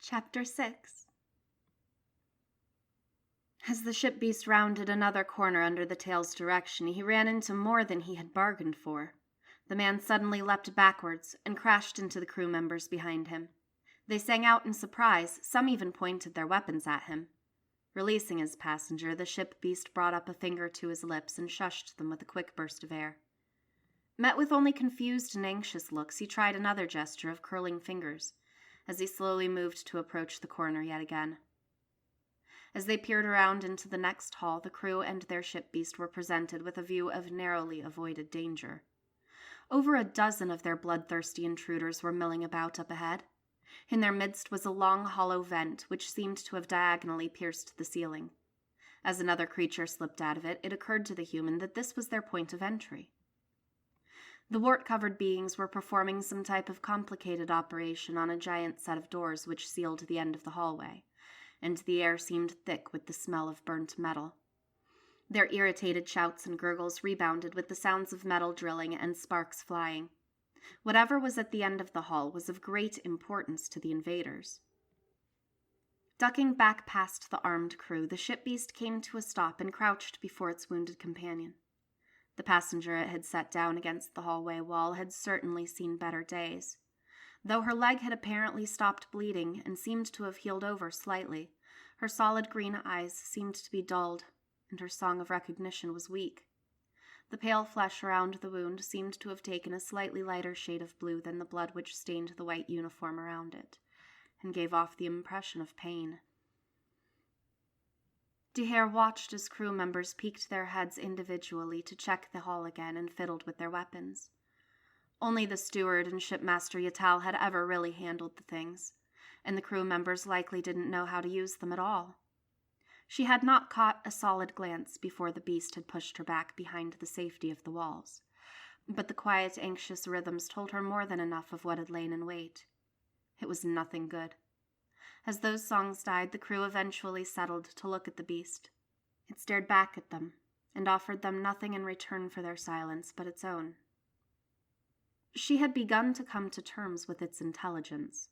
Chapter 6. As the ship beast rounded another corner under the tail's direction, he ran into more than he had bargained for. The man suddenly leapt backwards and crashed into the crew members behind him. They sang out in surprise, some even pointed their weapons at him. Releasing his passenger, the ship beast brought up a finger to his lips and shushed them with a quick burst of air. Met with only confused and anxious looks, he tried another gesture of curling fingers, as he slowly moved to approach the corner yet again. As they peered around into the next hall, the crew and their ship beast were presented with a view of narrowly avoided danger. Over a dozen of their bloodthirsty intruders were milling about up ahead. In their midst was a long hollow vent, which seemed to have diagonally pierced the ceiling. As another creature slipped out of it, it occurred to the human that this was their point of entry. The wart-covered beings were performing some type of complicated operation on a giant set of doors which sealed the end of the hallway, and the air seemed thick with the smell of burnt metal. Their irritated shouts and gurgles rebounded with the sounds of metal drilling and sparks flying. Whatever was at the end of the hall was of great importance to the invaders. Ducking back past the armed crew, the ship beast came to a stop and crouched before its wounded companion. The passenger it had set down against the hallway wall had certainly seen better days. Though her leg had apparently stopped bleeding and seemed to have healed over slightly, her solid green eyes seemed to be dulled, and her song of recognition was weak. The pale flesh around the wound seemed to have taken a slightly lighter shade of blue than the blood which stained the white uniform around it, and gave off the impression of pain. Dehair watched as crew members peeked their heads individually to check the hall again and fiddled with their weapons. Only the steward and shipmaster Yatal had ever really handled the things, and the crew members likely didn't know how to use them at all. She had not caught a solid glance before the beast had pushed her back behind the safety of the walls, but the quiet, anxious rhythms told her more than enough of what had lain in wait. It was nothing good. As those songs died, the crew eventually settled to look at the beast. It stared back at them, and offered them nothing in return for their silence but its own. She had begun to come to terms with its intelligence.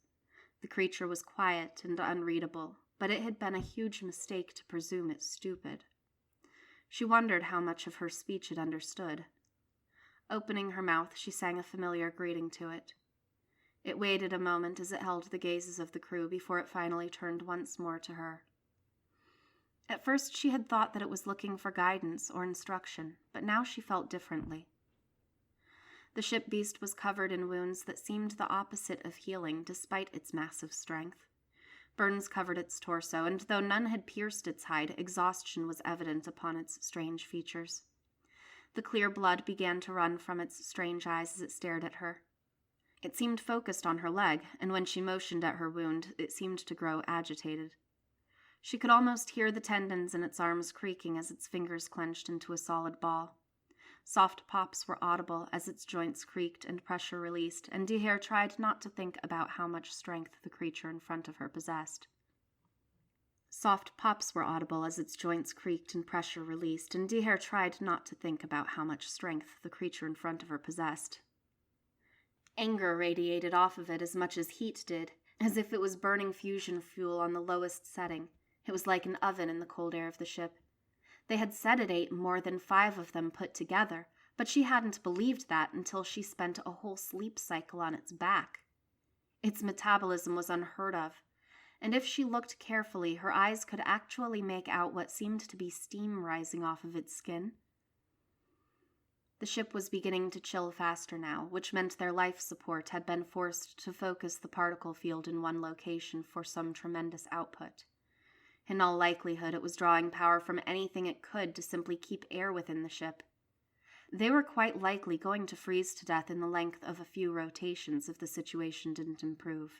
The creature was quiet and unreadable, but it had been a huge mistake to presume it stupid. She wondered how much of her speech it understood. Opening her mouth, she sang a familiar greeting to it. It waited a moment as it held the gazes of the crew before it finally turned once more to her. At first she had thought that it was looking for guidance or instruction, but now she felt differently. The ship beast was covered in wounds that seemed the opposite of healing despite its massive strength. Burns covered its torso, and though none had pierced its hide, exhaustion was evident upon its strange features. The clear blood began to run from its strange eyes as it stared at her. It seemed focused on her leg, and when she motioned at her wound, it seemed to grow agitated. She could almost hear the tendons in its arms creaking as its fingers clenched into a solid ball. Soft pops were audible as its joints creaked and pressure released, and Dehair tried not to think about how much strength the creature in front of her possessed. Soft pops were audible as its joints creaked and pressure released, and Dehair tried not to think about how much strength the creature in front of her possessed. Anger radiated off of it as much as heat did, as if it was burning fusion fuel on the lowest setting. It was like an oven in the cold air of the ship. They had said it ate more than 5 of them put together, but she hadn't believed that until she spent a whole sleep cycle on its back. Its metabolism was unheard of, and if she looked carefully, her eyes could actually make out what seemed to be steam rising off of its skin. The ship was beginning to chill faster now, which meant their life support had been forced to focus the particle field in one location for some tremendous output. In all likelihood, it was drawing power from anything it could to simply keep air within the ship. They were quite likely going to freeze to death in the length of a few rotations if the situation didn't improve.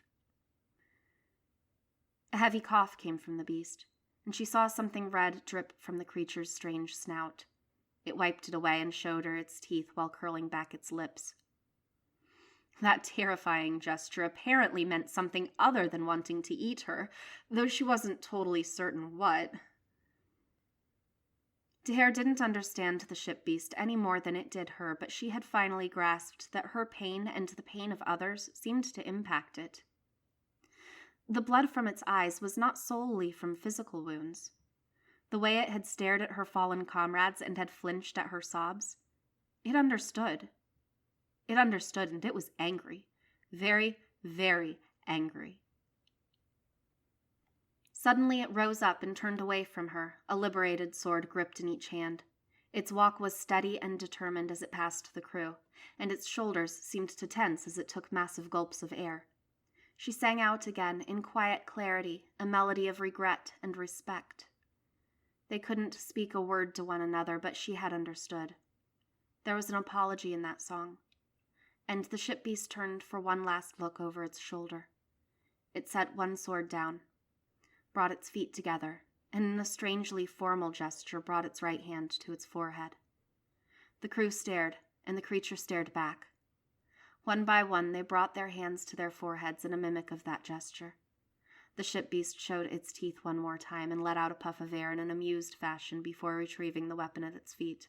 A heavy cough came from the beast, and she saw something red drip from the creature's strange snout. It wiped it away and showed her its teeth while curling back its lips. That terrifying gesture apparently meant something other than wanting to eat her, though she wasn't totally certain what. Dehair didn't understand the ship beast any more than it did her, but she had finally grasped that her pain and the pain of others seemed to impact it. The blood from its eyes was not solely from physical wounds. The way it had stared at her fallen comrades and had flinched at her sobs, it understood. It understood, and it was angry. Very, very angry. Suddenly it rose up and turned away from her, a liberated sword gripped in each hand. Its walk was steady and determined as it passed the crew, and its shoulders seemed to tense as it took massive gulps of air. She sang out again, in quiet clarity, a melody of regret and respect. They couldn't speak a word to one another, but she had understood. There was an apology in that song, and the ship beast turned for one last look over its shoulder. It set one sword down, brought its feet together, and in a strangely formal gesture brought its right hand to its forehead. The crew stared, and the creature stared back. One by one, they brought their hands to their foreheads in a mimic of that gesture. The ship beast showed its teeth one more time and let out a puff of air in an amused fashion before retrieving the weapon at its feet.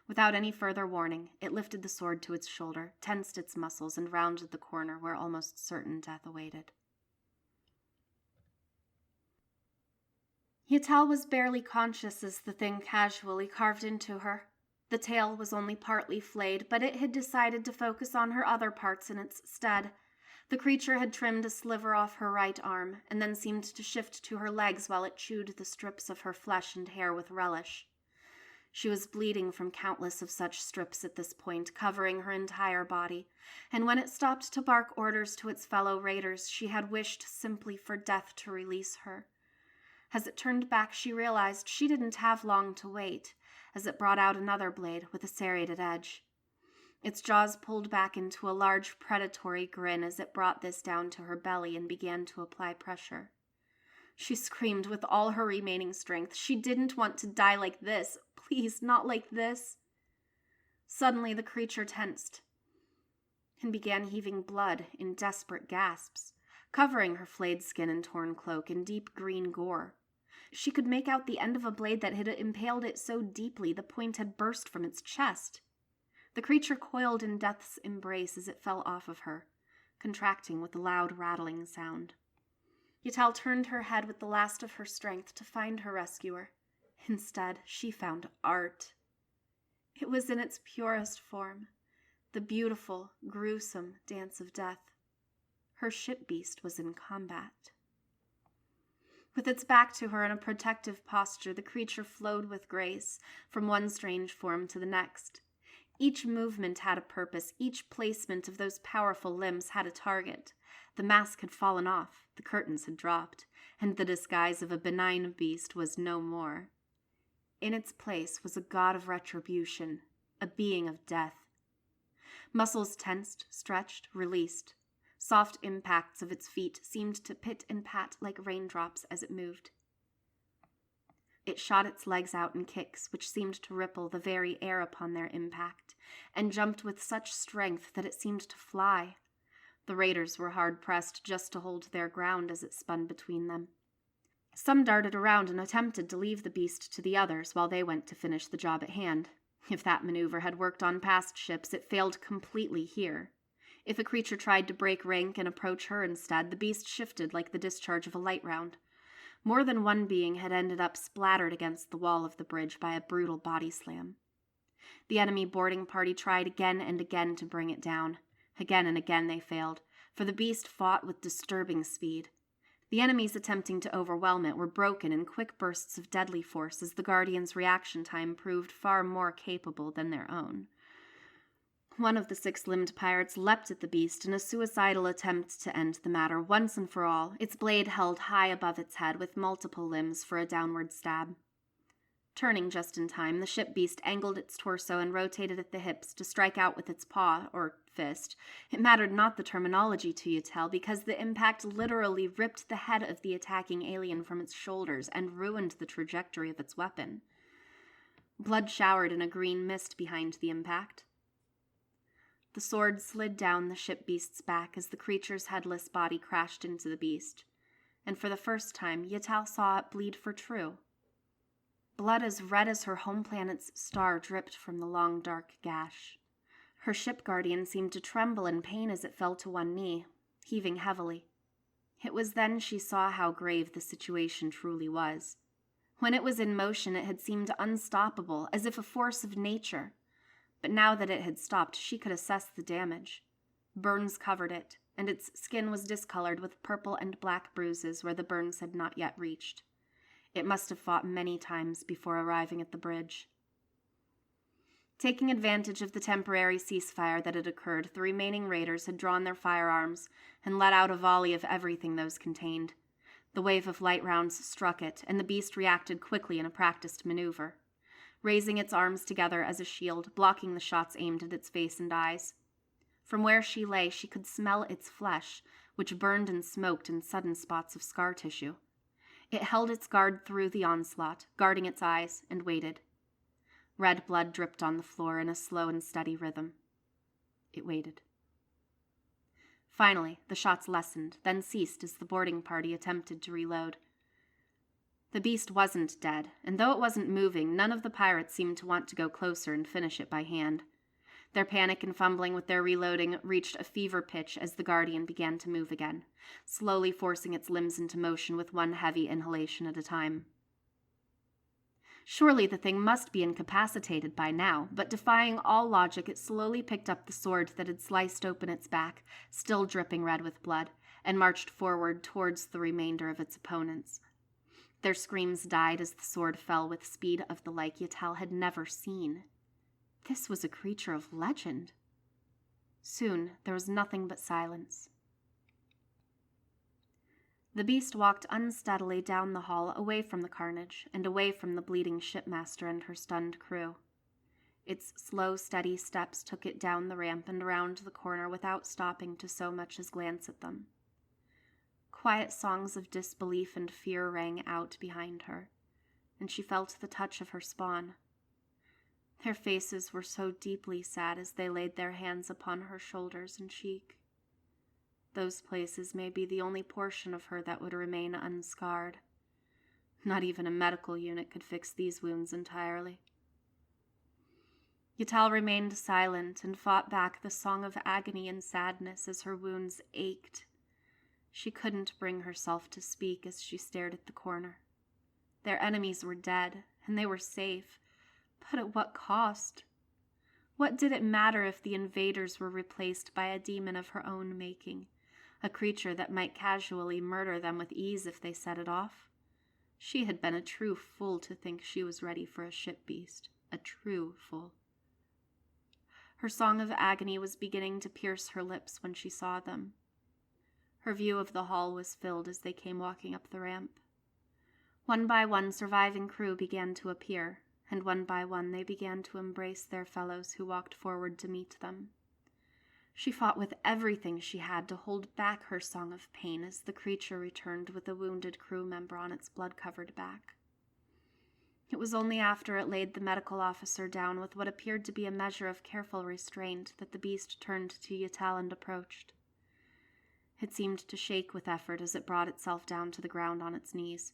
Without any further warning, it lifted the sword to its shoulder, tensed its muscles, and rounded the corner where almost certain death awaited. Yatel was barely conscious as the thing casually carved into her. The tail was only partly flayed, but it had decided to focus on her other parts in its stead. The creature had trimmed a sliver off her right arm, and then seemed to shift to her legs while it chewed the strips of her flesh and hair with relish. She was bleeding from countless of such strips at this point, covering her entire body, and when it stopped to bark orders to its fellow raiders, she had wished simply for death to release her. As it turned back, she realized she didn't have long to wait, as it brought out another blade with a serrated edge. Its jaws pulled back into a large predatory grin as it brought this down to her belly and began to apply pressure. She screamed with all her remaining strength. She didn't want to die like this. Please, not like this. Suddenly the creature tensed and began heaving blood in desperate gasps, covering her flayed skin and torn cloak in deep green gore. She could make out the end of a blade that had impaled it so deeply the point had burst from its chest. The creature coiled in death's embrace as it fell off of her, contracting with a loud rattling sound. Yatel turned her head with the last of her strength to find her rescuer. Instead, she found art. It was in its purest form, the beautiful, gruesome dance of death. Her ship beast was in combat. With its back to her in a protective posture, the creature flowed with grace from one strange form to the next. Each movement had a purpose. Each placement of those powerful limbs had a target. The mask had fallen off, the curtains had dropped, and the disguise of a benign beast was no more. In its place was a god of retribution, a being of death. Muscles tensed, stretched, released. Soft impacts of its feet seemed to pit and pat like raindrops as it moved. It shot its legs out in kicks, which seemed to ripple the very air upon their impact, and jumped with such strength that it seemed to fly. The raiders were hard-pressed just to hold their ground as it spun between them. Some darted around and attempted to leave the beast to the others while they went to finish the job at hand. If that maneuver had worked on past ships, it failed completely here. If a creature tried to break rank and approach her instead, the beast shifted like the discharge of a light round. More than one being had ended up splattered against the wall of the bridge by a brutal body slam. The enemy boarding party tried again and again to bring it down. Again and again they failed, for the beast fought with disturbing speed. The enemies attempting to overwhelm it were broken in quick bursts of deadly force as the Guardian's reaction time proved far more capable than their own. One of the six-limbed pirates leapt at the beast in a suicidal attempt to end the matter once and for all, its blade held high above its head with multiple limbs for a downward stab. Turning just in time, the ship beast angled its torso and rotated at the hips to strike out with its paw, or fist. It mattered not the terminology to Yatel, because the impact literally ripped the head of the attacking alien from its shoulders and ruined the trajectory of its weapon. Blood showered in a green mist behind the impact. The sword slid down the ship beast's back as the creature's headless body crashed into the beast, and for the first time, Yatel saw it bleed for true. Blood as red as her home planet's star dripped from the long, dark gash. Her ship guardian seemed to tremble in pain as it fell to one knee, heaving heavily. It was then she saw how grave the situation truly was. When it was in motion, it had seemed unstoppable, as if a force of nature. But now that it had stopped, she could assess the damage. Burns covered it, and its skin was discolored with purple and black bruises where the burns had not yet reached. It must have fought many times before arriving at the bridge. Taking advantage of the temporary ceasefire that had occurred, the remaining raiders had drawn their firearms and let out a volley of everything those contained. The wave of light rounds struck it, and the beast reacted quickly in a practiced maneuver, raising its arms together as a shield, blocking the shots aimed at its face and eyes. From where she lay, she could smell its flesh, which burned and smoked in sudden spots of scar tissue. It held its guard through the onslaught, guarding its eyes, and waited. Red blood dripped on the floor in a slow and steady rhythm. It waited. Finally, the shots lessened, then ceased as the boarding party attempted to reload. The beast wasn't dead, and though it wasn't moving, none of the pirates seemed to want to go closer and finish it by hand. Their panic and fumbling with their reloading reached a fever pitch as the Guardian began to move again, slowly forcing its limbs into motion with one heavy inhalation at a time. Surely the thing must be incapacitated by now, but defying all logic, it slowly picked up the sword that had sliced open its back, still dripping red with blood, and marched forward towards the remainder of its opponents. Their screams died as the sword fell with speed of the like Yatal had never seen. This was a creature of legend. Soon there was nothing but silence. The beast walked unsteadily down the hall, away from the carnage, and away from the bleeding shipmaster and her stunned crew. Its slow, steady steps took it down the ramp and around the corner without stopping to so much as glance at them. Quiet songs of disbelief and fear rang out behind her, and she felt the touch of her spawn. Their faces were so deeply sad as they laid their hands upon her shoulders and cheek. Those places may be the only portion of her that would remain unscarred. Not even a medical unit could fix these wounds entirely. Yatal remained silent and fought back the song of agony and sadness as her wounds ached. She couldn't bring herself to speak as she stared at the corner. Their enemies were dead, and they were safe, but at what cost? What did it matter if the invaders were replaced by a demon of her own making? A creature that might casually murder them with ease if they set it off? She had been a true fool to think she was ready for a ship beast. A true fool. Her song of agony was beginning to pierce her lips when she saw them. Her view of the hall was filled as they came walking up the ramp. One by one, surviving crew began to appear, and one by one they began to embrace their fellows who walked forward to meet them. She fought with everything she had to hold back her song of pain as the creature returned with a wounded crew member on its blood-covered back. It was only after it laid the medical officer down with what appeared to be a measure of careful restraint that the beast turned to Yatal and approached. It seemed to shake with effort as it brought itself down to the ground on its knees.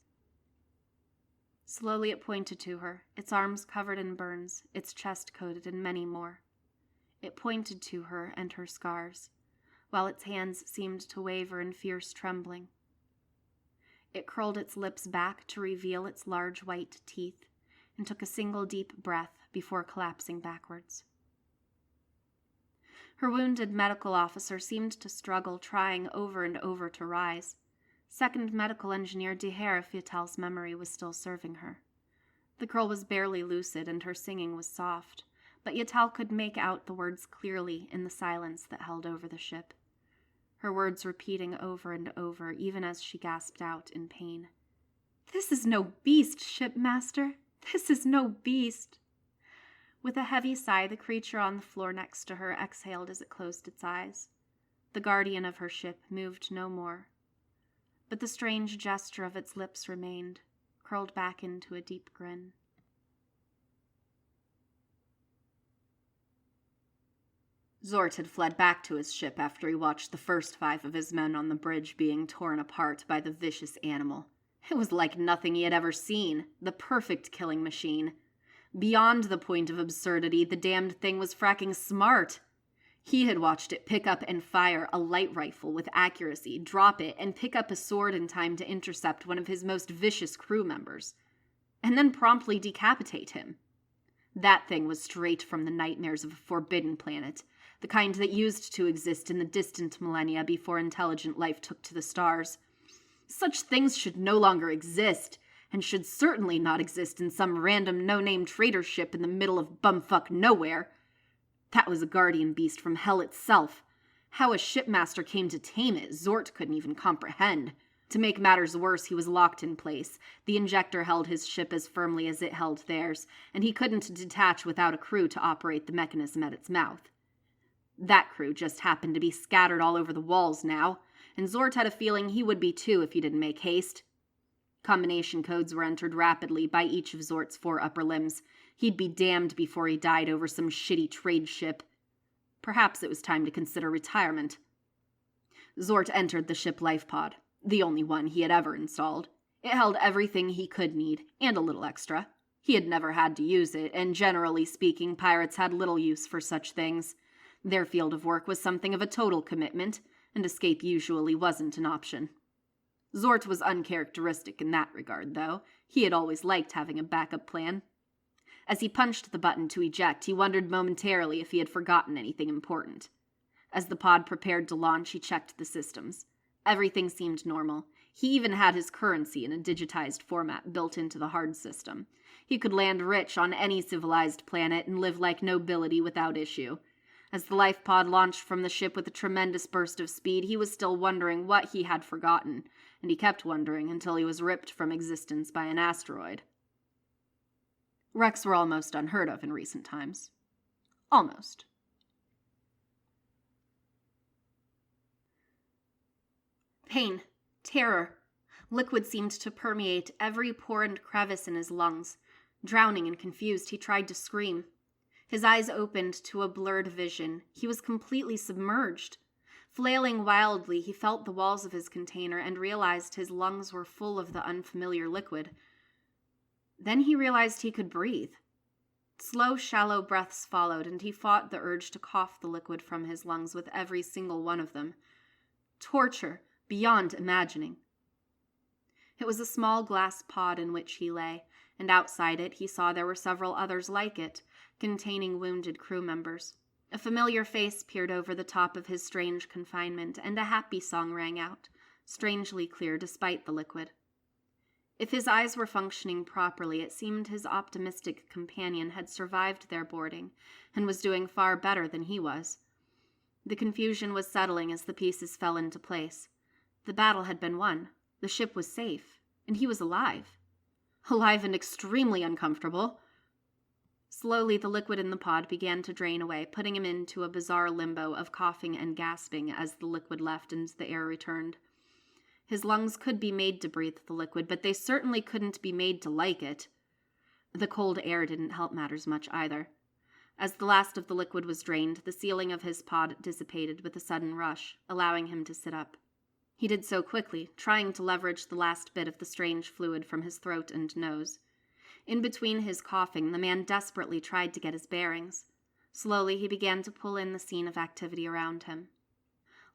Slowly it pointed to her, its arms covered in burns, its chest coated in many more. It pointed to her and her scars, while its hands seemed to waver in fierce trembling. It curled its lips back to reveal its large white teeth, and took a single deep breath before collapsing backwards. Her wounded medical officer seemed to struggle, trying over and over to rise. Second medical engineer Deher, if Yatal's memory was still serving her. The girl was barely lucid, and her singing was soft, but Yatal could make out the words clearly in the silence that held over the ship, her words repeating over and over, even as she gasped out in pain. "This is no beast, shipmaster! This is no beast!" With a heavy sigh, the creature on the floor next to her exhaled as it closed its eyes. The guardian of her ship moved no more, but the strange gesture of its lips remained, curled back into a deep grin. Zort had fled back to his ship after he watched the first 5 of his men on the bridge being torn apart by the vicious animal. It was like nothing he had ever seen, the perfect killing machine. Beyond the point of absurdity, the damned thing was fracking smart. He had watched it pick up and fire a light rifle with accuracy, drop it, and pick up a sword in time to intercept one of his most vicious crew members, and then promptly decapitate him. That thing was straight from the nightmares of a forbidden planet, the kind that used to exist in the distant millennia before intelligent life took to the stars. Such things should no longer exist, and should certainly not exist in some random no-name trader ship in the middle of bumfuck nowhere. That was a guardian beast from hell itself. How a shipmaster came to tame it, Zort couldn't even comprehend. To make matters worse, he was locked in place. The injector held his ship as firmly as it held theirs, and he couldn't detach without a crew to operate the mechanism at its mouth. That crew just happened to be scattered all over the walls now, and Zort had a feeling he would be too if he didn't make haste. Combination codes were entered rapidly by each of Zort's 4 upper limbs. He'd be damned before he died over some shitty trade ship. Perhaps it was time to consider retirement. Zort entered the ship life pod, the only one he had ever installed. It held everything he could need, and a little extra. He had never had to use it, and generally speaking, pirates had little use for such things. Their field of work was something of a total commitment, and escape usually wasn't an option. Zort was uncharacteristic in that regard, though. He had always liked having a backup plan. As he punched the button to eject, he wondered momentarily if he had forgotten anything important. As the pod prepared to launch, he checked the systems. Everything seemed normal. He even had his currency in a digitized format built into the hard system. He could land rich on any civilized planet and live like nobility without issue. As the life pod launched from the ship with a tremendous burst of speed, he was still wondering what he had forgotten, and he kept wondering until he was ripped from existence by an asteroid. Wrecks were almost unheard of in recent times. Almost. Pain, terror. Liquid seemed to permeate every pore and crevice in his lungs. Drowning and confused, he tried to scream. His eyes opened to a blurred vision. He was completely submerged. Flailing wildly, he felt the walls of his container and realized his lungs were full of the unfamiliar liquid. Then he realized he could breathe. Slow, shallow breaths followed, and he fought the urge to cough the liquid from his lungs with every single one of them. Torture, beyond imagining. It was a small glass pod in which he lay, and outside it he saw there were several others like it, containing wounded crew members. A familiar face peered over the top of his strange confinement, and a happy song rang out, strangely clear despite the liquid. If his eyes were functioning properly, it seemed his optimistic companion had survived their boarding, and was doing far better than he was. The confusion was settling as the pieces fell into place. The battle had been won, the ship was safe, and he was alive. Alive and extremely uncomfortable. Slowly, the liquid in the pod began to drain away, putting him into a bizarre limbo of coughing and gasping as the liquid left and the air returned. His lungs could be made to breathe the liquid, but they certainly couldn't be made to like it. The cold air didn't help matters much either. As the last of the liquid was drained, the ceiling of his pod dissipated with a sudden rush, allowing him to sit up. He did so quickly, trying to leverage the last bit of the strange fluid from his throat and nose. In between his coughing, the man desperately tried to get his bearings. Slowly, he began to pull in the scene of activity around him.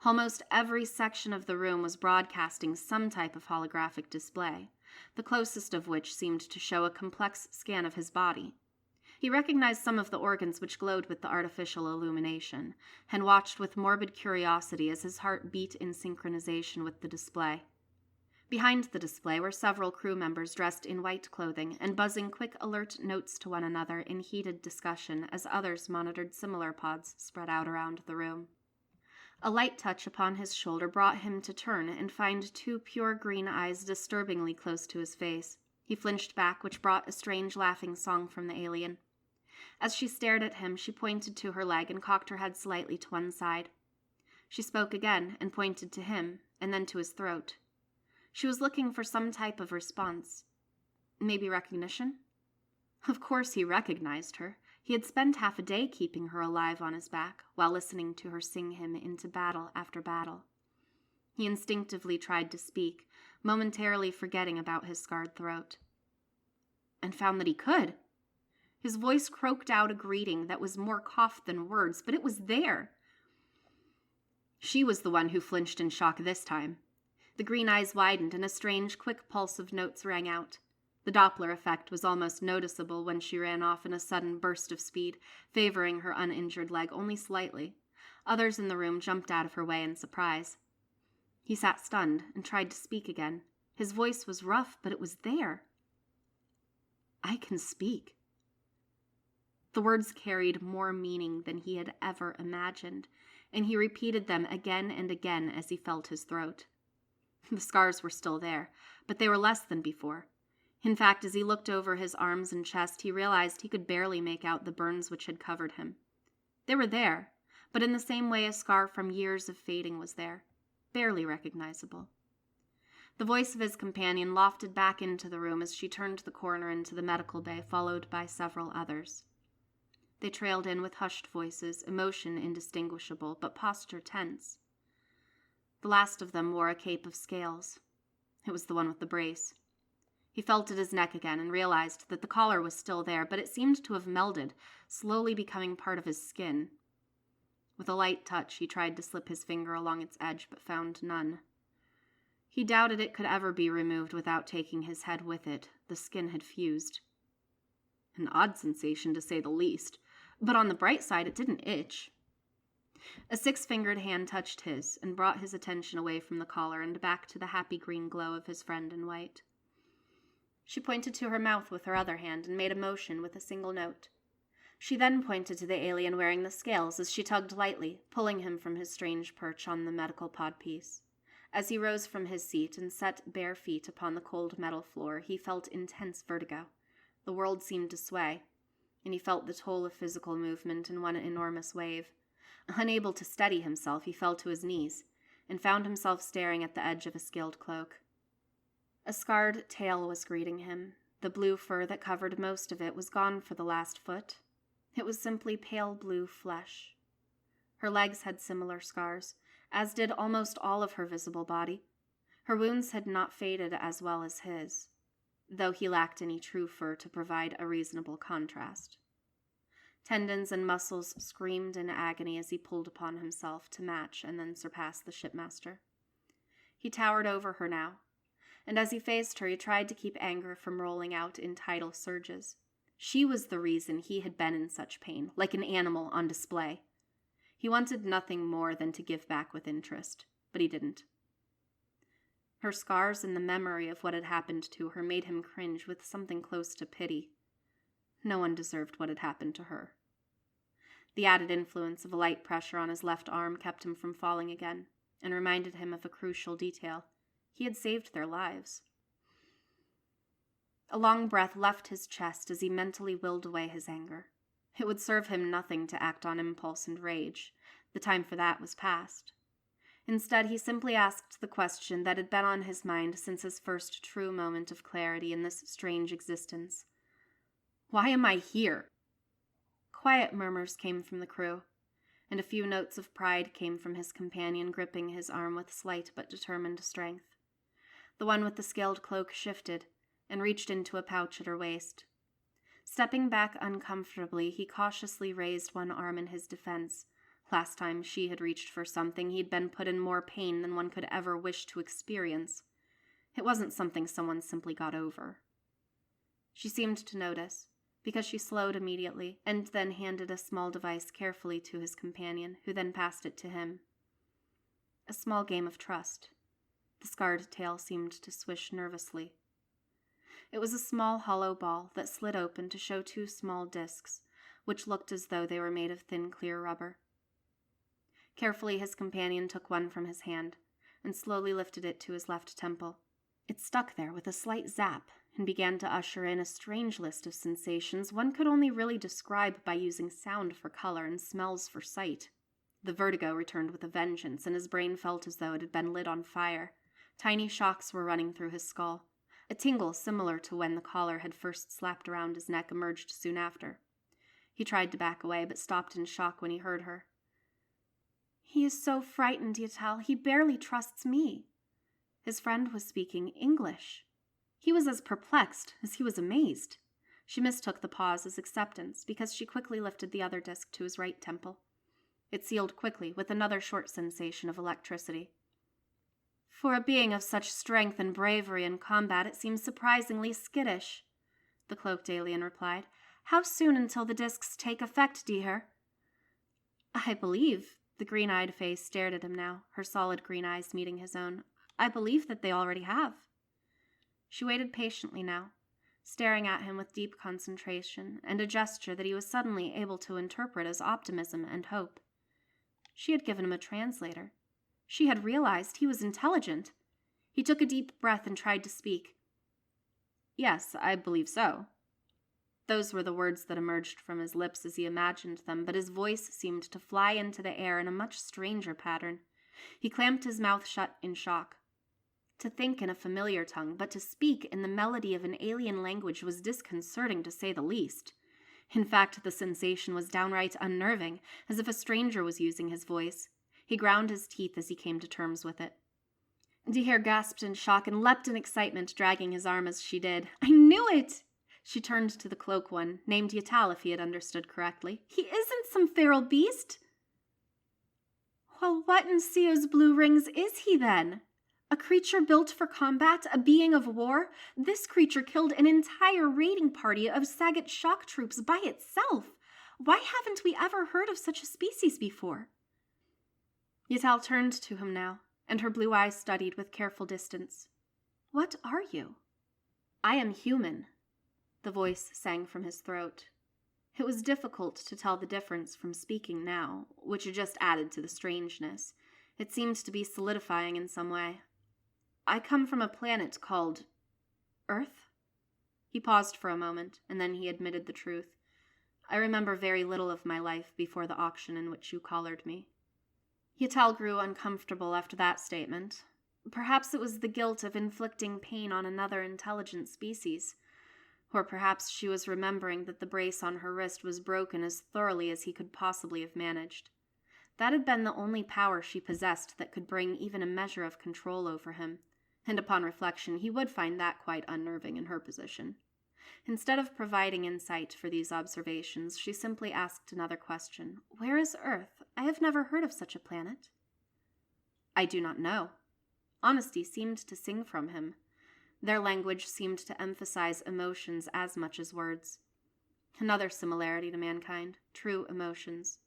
Almost every section of the room was broadcasting some type of holographic display, the closest of which seemed to show a complex scan of his body. He recognized some of the organs which glowed with the artificial illumination, and watched with morbid curiosity as his heart beat in synchronization with the display. Behind the display were several crew members dressed in white clothing and buzzing quick alert notes to one another in heated discussion as others monitored similar pods spread out around the room. A light touch upon his shoulder brought him to turn and find 2 pure green eyes disturbingly close to his face. He flinched back, which brought a strange laughing song from the alien. As she stared at him, she pointed to her leg and cocked her head slightly to one side. She spoke again and pointed to him, and then to his throat. She was looking for some type of response. Maybe recognition? Of course he recognized her. He had spent half a day keeping her alive on his back, while listening to her sing him into battle after battle. He instinctively tried to speak, momentarily forgetting about his scarred throat. And found that he could. His voice croaked out a greeting that was more cough than words, but it was there. She was the one who flinched in shock this time. The green eyes widened and a strange, quick pulse of notes rang out. The Doppler effect was almost noticeable when she ran off in a sudden burst of speed, favoring her uninjured leg only slightly. Others in the room jumped out of her way in surprise. He sat stunned and tried to speak again. His voice was rough, but it was there. "I can speak." The words carried more meaning than he had ever imagined, and he repeated them again and again as he felt his throat. The scars were still there, but they were less than before. In fact, as he looked over his arms and chest, he realized he could barely make out the burns which had covered him. They were there, but in the same way a scar from years of fading was there, barely recognizable. The voice of his companion lofted back into the room as she turned the corner into the medical bay, followed by several others. They trailed in with hushed voices, emotion indistinguishable, but posture tense. The last of them wore a cape of scales. It was the one with the brace. He felt at his neck again and realized that the collar was still there, but it seemed to have melded, slowly becoming part of his skin. With a light touch, he tried to slip his finger along its edge, but found none. He doubted it could ever be removed without taking his head with it. The skin had fused. An odd sensation, to say the least, but on the bright side, it didn't itch. A 6-fingered hand touched his and brought his attention away from the collar and back to the happy green glow of his friend in white. She pointed to her mouth with her other hand and made a motion with a single note. She then pointed to the alien wearing the scales as she tugged lightly, pulling him from his strange perch on the medical pod piece. As he rose from his seat and set bare feet upon the cold metal floor, he felt intense vertigo. The world seemed to sway, and he felt the toll of physical movement in one enormous wave. Unable to steady himself, he fell to his knees and found himself staring at the edge of a scaled cloak. A scarred tail was greeting him. The blue fur that covered most of it was gone for the last foot. It was simply pale blue flesh. Her legs had similar scars, as did almost all of her visible body. Her wounds had not faded as well as his, though he lacked any true fur to provide a reasonable contrast. Tendons and muscles screamed in agony as he pulled upon himself to match and then surpass the shipmaster. He towered over her now, and as he faced her, he tried to keep anger from rolling out in tidal surges. She was the reason he had been in such pain, like an animal on display. He wanted nothing more than to give back with interest, but he didn't. Her scars and the memory of what had happened to her made him cringe with something close to pity. No one deserved what had happened to her. The added influence of a light pressure on his left arm kept him from falling again, and reminded him of a crucial detail. He had saved their lives. A long breath left his chest as he mentally willed away his anger. It would serve him nothing to act on impulse and rage. The time for that was past. Instead, he simply asked the question that had been on his mind since his first true moment of clarity in this strange existence. "Why am I here?" Quiet murmurs came from the crew, and a few notes of pride came from his companion, gripping his arm with slight but determined strength. The one with the scaled cloak shifted and reached into a pouch at her waist. Stepping back uncomfortably, he cautiously raised one arm in his defense. Last time she had reached for something, he'd been put in more pain than one could ever wish to experience. It wasn't something someone simply got over. She seemed to notice, because she slowed immediately, and then handed a small device carefully to his companion, who then passed it to him. A small game of trust. The scarred tail seemed to swish nervously. It was a small hollow ball that slid open to show 2 small discs, which looked as though they were made of thin, clear rubber. Carefully, his companion took one from his hand and slowly lifted it to his left temple. It stuck there with a slight zap and began to usher in a strange list of sensations one could only really describe by using sound for color and smells for sight. The vertigo returned with a vengeance, and his brain felt as though it had been lit on fire. Tiny shocks were running through his skull. A tingle similar to when the collar had first slapped around his neck emerged soon after. He tried to back away, but stopped in shock when he heard her. "He is so frightened, Yatel. He barely trusts me." His friend was speaking English. He was as perplexed as he was amazed. She mistook the pause as acceptance, because she quickly lifted the other disc to his right temple. It sealed quickly with another short sensation of electricity. For a being of such strength and bravery in combat, it seems surprisingly skittish, the cloaked alien replied. How soon until the discs take effect, Deher? I believe, the green-eyed face stared at him now, her solid green eyes meeting his own. I believe that they already have. She waited patiently now, staring at him with deep concentration and a gesture that he was suddenly able to interpret as optimism and hope. She had given him a translator. She had realized he was intelligent. He took a deep breath and tried to speak. Yes, I believe so. Those were the words that emerged from his lips as he imagined them, but his voice seemed to fly into the air in a much stranger pattern. He clamped his mouth shut in shock. To think in a familiar tongue, but to speak in the melody of an alien language was disconcerting to say the least. In fact, the sensation was downright unnerving, as if a stranger was using his voice. He ground his teeth as he came to terms with it. Deher gasped in shock and leapt in excitement, dragging his arm as she did. I knew it! She turned to the cloak one, named Yatal if he had understood correctly. He isn't some feral beast! Well, what in Sio's blue rings is he then? A creature built for combat, a being of war? This creature killed an entire raiding party of Sagat shock troops by itself. Why haven't we ever heard of such a species before? Yatal turned to him now, and her blue eyes studied with careful distance. What are you? I am human, the voice sang from his throat. It was difficult to tell the difference from speaking now, which had just added to the strangeness. It seemed to be solidifying in some way. I come from a planet called Earth? He paused for a moment, and then he admitted the truth. I remember very little of my life before the auction in which you collared me. Yatal grew uncomfortable after that statement. Perhaps it was the guilt of inflicting pain on another intelligent species. Or perhaps she was remembering that the brace on her wrist was broken as thoroughly as he could possibly have managed. That had been the only power she possessed that could bring even a measure of control over him, and upon reflection he would find that quite unnerving in her position. Instead of providing insight for these observations, she simply asked another question. Where is Earth? I have never heard of such a planet. I do not know. Honesty seemed to sing from him. Their language seemed to emphasize emotions as much as words. Another similarity to mankind, true emotions.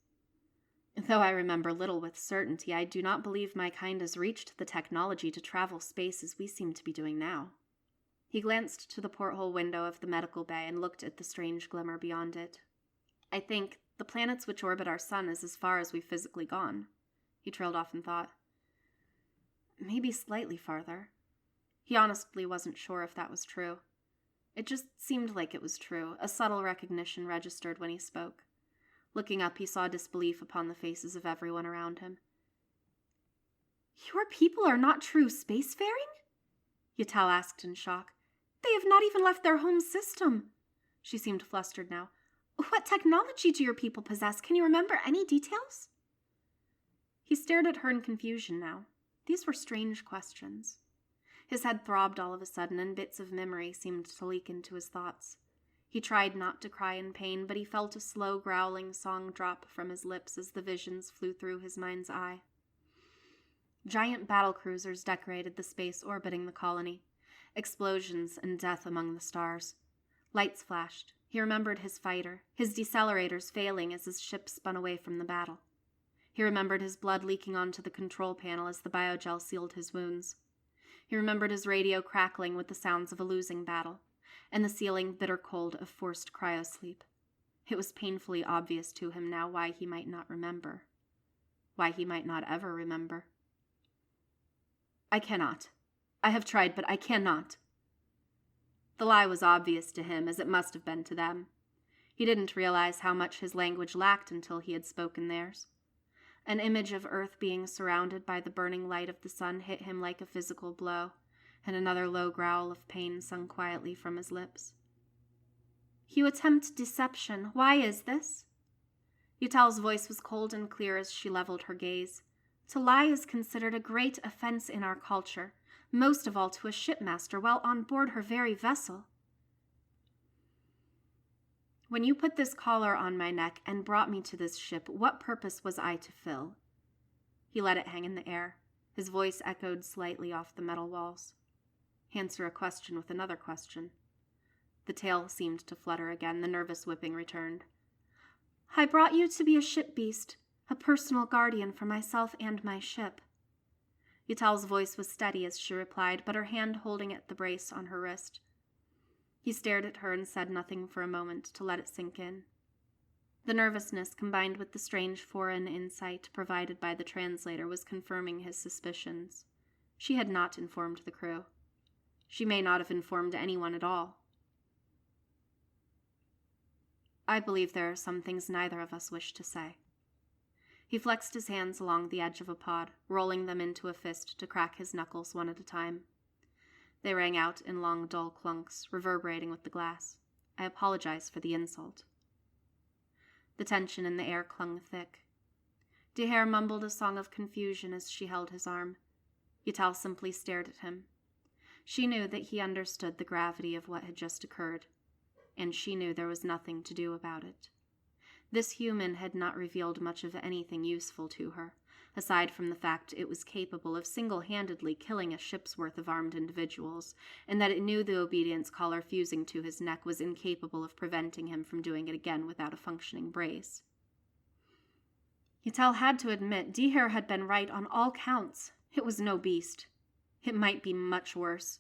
Though I remember little with certainty, I do not believe my kind has reached the technology to travel space as we seem to be doing now. He glanced to the porthole window of the medical bay and looked at the strange glimmer beyond it. I think the planets which orbit our sun is as far as we've physically gone. He trailed off in thought. Maybe slightly farther. He honestly wasn't sure if that was true. It just seemed like it was true. A subtle recognition registered when he spoke. Looking up, he saw disbelief upon the faces of everyone around him. Your people are not true spacefaring? Yatal asked in shock. They have not even left their home system. She seemed flustered now. What technology do your people possess? Can you remember any details? He stared at her in confusion now. These were strange questions. His head throbbed all of a sudden, and bits of memory seemed to leak into his thoughts. He tried not to cry in pain, but he felt a slow, growling song drop from his lips as the visions flew through his mind's eye. Giant battlecruisers decorated the space orbiting the colony. Explosions and death among the stars. Lights flashed. He remembered his fighter, his decelerators failing as his ship spun away from the battle. He remembered his blood leaking onto the control panel as the biogel sealed his wounds. He remembered his radio crackling with the sounds of a losing battle, and the sealing bitter cold of forced cryosleep. It was painfully obvious to him now why he might not remember. Why he might not ever remember. I cannot. I have tried, but I cannot. The lie was obvious to him, as it must have been to them. He didn't realize how much his language lacked until he had spoken theirs. An image of Earth being surrounded by the burning light of the sun hit him like a physical blow, and another low growl of pain sung quietly from his lips. You attempt deception. Why is this? Yatal's voice was cold and clear as she leveled her gaze. To lie is considered a great offense in our culture, most of all to a shipmaster while on board her very vessel. When you put this collar on my neck and brought me to this ship, what purpose was I to fill? He let it hang in the air. His voice echoed slightly off the metal walls. Answer a question with another question. The tail seemed to flutter again. The nervous whipping returned. I brought you to be a ship beast, a personal guardian for myself and my ship. Yutal's voice was steady as she replied, but her hand holding at the brace on her wrist. He stared at her and said nothing for a moment to let it sink in. The nervousness, combined with the strange foreign insight provided by the translator, was confirming his suspicions. She had not informed the crew. She may not have informed anyone at all. I believe there are some things neither of us wish to say. He flexed his hands along the edge of a pod, rolling them into a fist to crack his knuckles one at a time. They rang out in long, dull clunks, reverberating with the glass. I apologize for the insult. The tension in the air clung thick. Dehair mumbled a song of confusion as she held his arm. Yutal simply stared at him. She knew that he understood the gravity of what had just occurred, and she knew there was nothing to do about it. This human had not revealed much of anything useful to her, aside from the fact it was capable of single-handedly killing a ship's worth of armed individuals, and that it knew the obedience collar fusing to his neck was incapable of preventing him from doing it again without a functioning brace. Yutal had to admit Dehair had been right on all counts. It was no beast. It might be much worse.